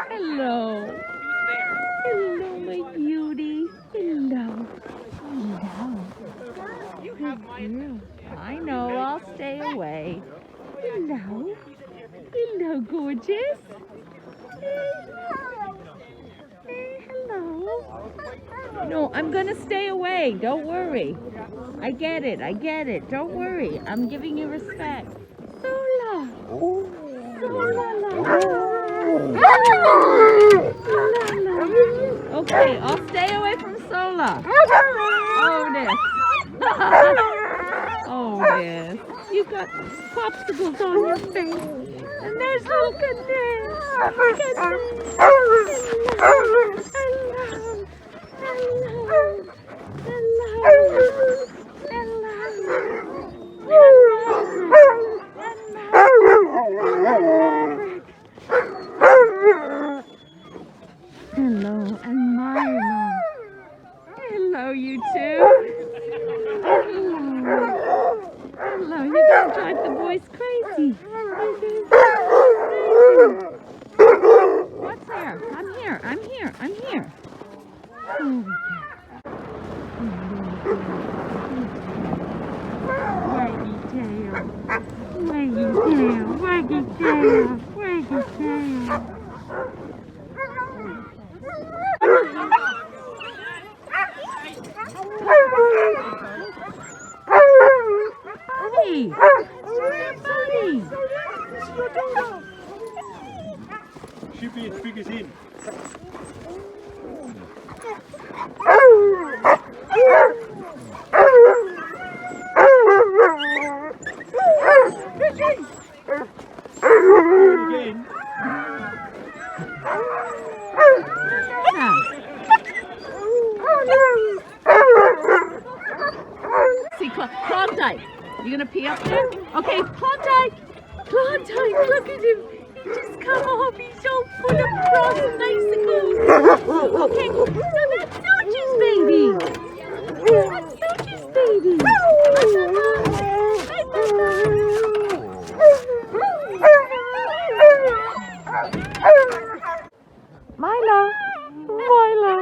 Hello. Hello, my beauty. Hello. Hello. I know, I'll stay away. Hello. Hello, gorgeous. Hello. No, I'm gonna stay away. Don't worry. I get it. I get it. Don't worry. I'm giving you respect. Sola. Okay, I'll stay away from Sola. Oh, this. Oh, this. You got popsicles on your face. And there's little goodness. Hello, and Milo. Hello, you two. Hello. Hello, you're gonna drive the boys crazy. What's there? I'm here. I'm here. I'm here. Over here. Waggy tail. Waggy tail. Waggy tail. Waggy tail. Buddy! Buddy! Should be as big as him. Again. See, Klondike. You gonna pee up there? Okay, Klondike. Klondike, look at him. He just come off. He's so full of frost icicles. Okay, no, that's Soju's baby. That's Soju's baby. Milo. Milo.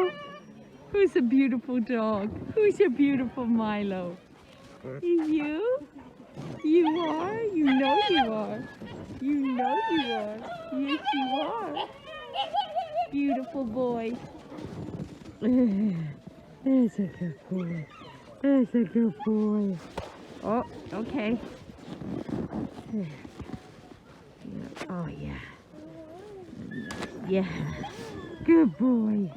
Who's a beautiful dog? Who's a beautiful Milo? You? You are? You know you are. You know you are. Yes, you are. Beautiful boy. That's a good boy. That's a good boy. Oh, okay. Oh, yeah. Yeah. Good boy.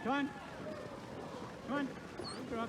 Come on. Come on.